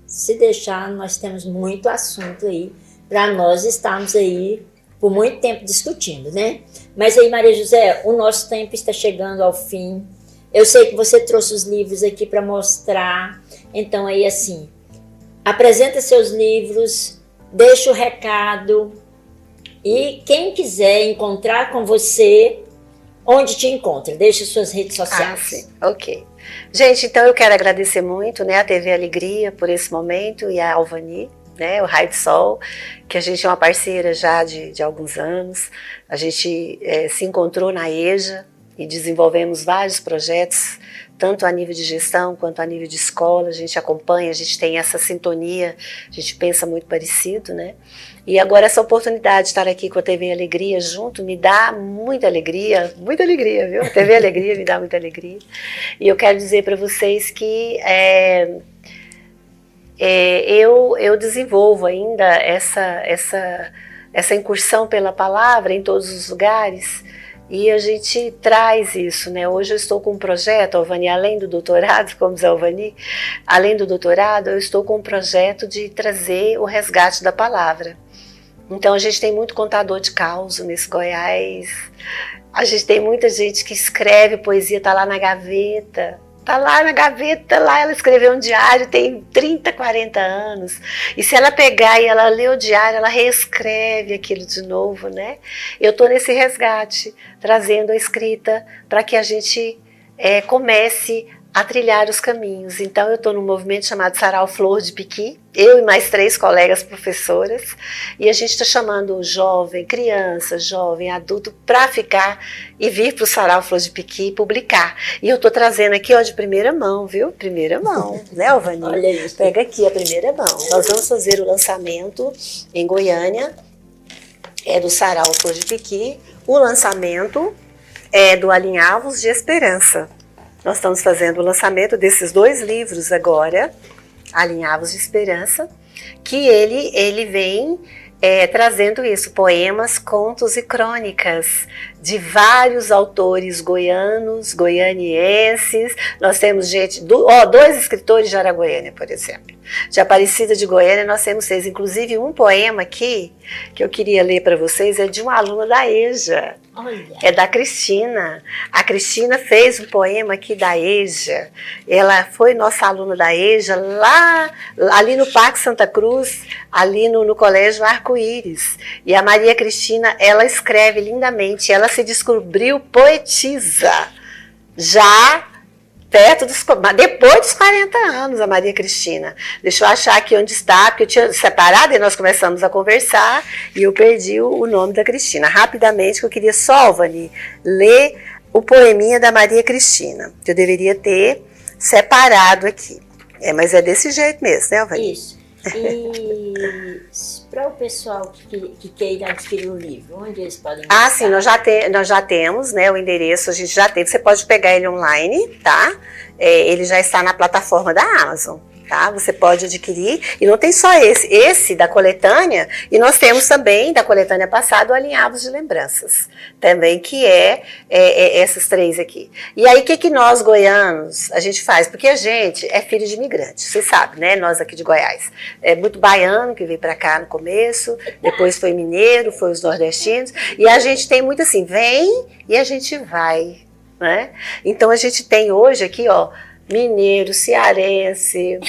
se deixar, nós temos muito assunto aí para nós estarmos aí por muito tempo discutindo, né? Mas aí, Maria José, o nosso tempo está chegando ao fim. Eu sei que você trouxe os livros aqui para mostrar. Então aí assim, apresenta seus livros, deixa o recado e quem quiser encontrar com você, onde te encontra? Deixa suas redes sociais. Sim. Ok. Gente, então eu quero agradecer muito, né, a TV Alegria por esse momento e a Alvani, né, o Raio de Sol, que a gente é uma parceira já de alguns anos. A gente se encontrou na EJA e desenvolvemos vários projetos, tanto a nível de gestão quanto a nível de escola. A gente acompanha, a gente tem essa sintonia, a gente pensa muito parecido, né? E agora essa oportunidade de estar aqui com a TV Alegria junto me dá muita alegria, viu? A TV Alegria me dá muita alegria. E eu quero dizer para vocês que eu desenvolvo ainda essa incursão pela palavra em todos os lugares. E a gente traz isso, né? Hoje eu estou com um projeto, Alvani, além do doutorado, como diz a Alvani, além do doutorado, eu estou com um projeto de trazer o resgate da palavra. Então a gente tem muito contador de causo nesse Goiás, a gente tem muita gente que escreve poesia, tá lá na gaveta, ela escreveu um diário, tem 30, 40 anos, e se ela pegar e ela ler o diário, ela reescreve aquilo de novo, né? Eu estou nesse resgate, trazendo a escrita para que a gente comece a trilhar os caminhos. Então eu estou num movimento chamado Sarau Flor de Piqui, eu e mais 3 colegas professoras, e a gente está chamando jovem, criança, jovem, adulto, para ficar e vir para o Sarau Flor de Piqui e publicar. E eu estou trazendo aqui, ó, de primeira mão, viu? Primeira mão, né, Alvani? Olha isso. Pega aqui a primeira mão. Nós vamos fazer o lançamento em Goiânia, do Sarau Flor de Piqui. O lançamento é do Alinhavos de Esperança. Nós estamos fazendo o lançamento desses 2 livros agora, Alinhavos de Esperança, que ele vem trazendo isso, poemas, contos e crônicas de vários autores goianos, goianienses. Nós temos 2 escritores de Araguaiânia, por exemplo. De Aparecida de Goiânia nós temos 6, inclusive um poema aqui, que eu queria ler para vocês, é de uma aluna da EJA. Olha. É da Cristina. A Cristina fez um poema aqui da EJA. Ela foi nossa aluna da EJA ali no Parque Santa Cruz, ali no Colégio Arco-Íris. E a Maria Cristina, ela escreve lindamente, ela se descobriu poetisa, já depois dos 40 anos, a Maria Cristina. Deixa eu achar aqui onde está, porque eu tinha separado e nós começamos a conversar e eu perdi o nome da Cristina. Rapidamente, que eu queria só, Alvani, ler o poeminha da Maria Cristina, que eu deveria ter separado aqui. Mas é desse jeito mesmo, né, Alvani? Isso. E para o pessoal que queira adquirir o livro, onde eles podem buscar? Sim, nós já temos, né, o endereço, a gente já tem. Você pode pegar ele online, tá? Ele já está na plataforma da Amazon. tá? Você pode adquirir, e não tem só esse da coletânea, e nós temos também, da coletânea passada, o Alinhavos de Lembranças, também, que é essas 3 aqui. E aí, o que nós, goianos, a gente faz? Porque a gente é filho de imigrante, você sabe, né? Nós aqui de Goiás. É muito baiano que veio para cá no começo, depois foi mineiro, foi os nordestinos, e a gente tem muito assim, vem e a gente vai, né? Então, a gente tem hoje aqui, ó, mineiro, cearense,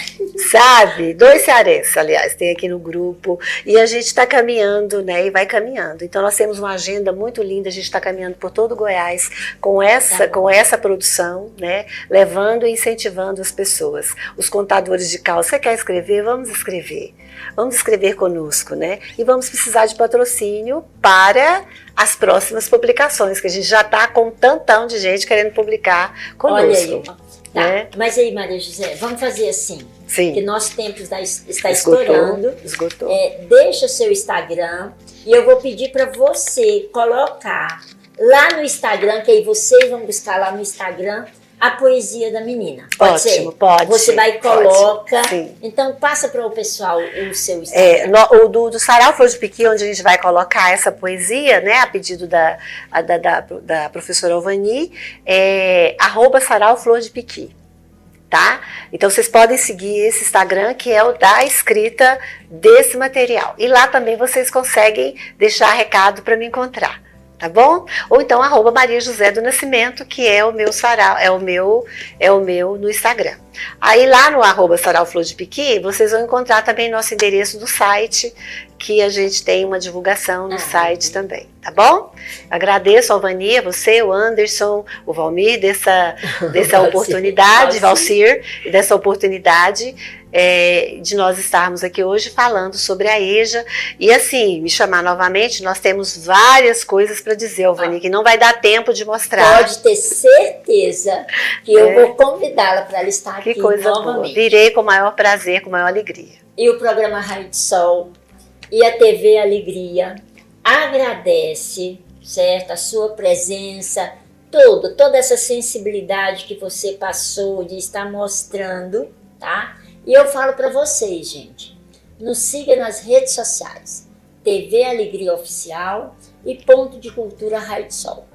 sabe? 2 cearenses, aliás, tem aqui no grupo. E a gente está caminhando, né? E vai caminhando. Então, nós temos uma agenda muito linda. A gente está caminhando por todo o Goiás com essa produção, né? Levando e incentivando as pessoas. Os contadores de causa, você quer escrever? Vamos escrever. Vamos escrever conosco, né? E vamos precisar de patrocínio para as próximas publicações, que a gente já está com um tantão de gente querendo publicar conosco. Olha aí, tá, né? Mas aí, Maria José, vamos fazer assim, sim, que nosso tempo está estourando. Esgotou. Deixa o seu Instagram e eu vou pedir para você colocar lá no Instagram, que aí vocês vão buscar lá no Instagram a poesia da menina. Pode ser? Pode. Você vai e coloca. Sim. Então, passa para o pessoal o seu Instagram. O do Sarau Flor de Piqui, onde a gente vai colocar essa poesia, né, a pedido da professora Alvani, é @Sarau Flor de Piqui, tá? Então, vocês podem seguir esse Instagram, que é o da escrita desse material. E lá também vocês conseguem deixar recado para me encontrar. Tá bom? Ou então @Maria José do Nascimento, que é o meu sarau, é o meu no Instagram. Aí lá no @Sarau Flor de Piqui, vocês vão encontrar também nosso endereço do site, que a gente tem uma divulgação no site também, tá bom? Agradeço ao Vani, você, o Anderson, o Valmir, dessa oportunidade, Valcir, dessa oportunidade de nós estarmos aqui hoje falando sobre a EJA. E assim, me chamar novamente, nós temos várias coisas para dizer ao Vani, que não vai dar tempo de mostrar. Pode ter certeza que eu vou convidá-la para ela estar aqui coisa novamente. Boa. Virei com o maior prazer, com a maior alegria. E o programa Raio de Sol e a TV Alegria agradece, certo, a sua presença, toda essa sensibilidade que você passou de estar mostrando, tá? E eu falo para vocês, gente, nos siga nas redes sociais, TV Alegria Oficial e Ponto de Cultura Raio de Sol.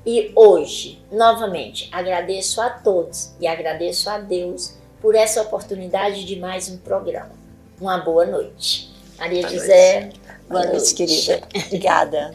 E hoje, novamente, agradeço a todos e agradeço a Deus por essa oportunidade de mais um programa. Uma boa noite. Maria José, boa noite, querida. Obrigada.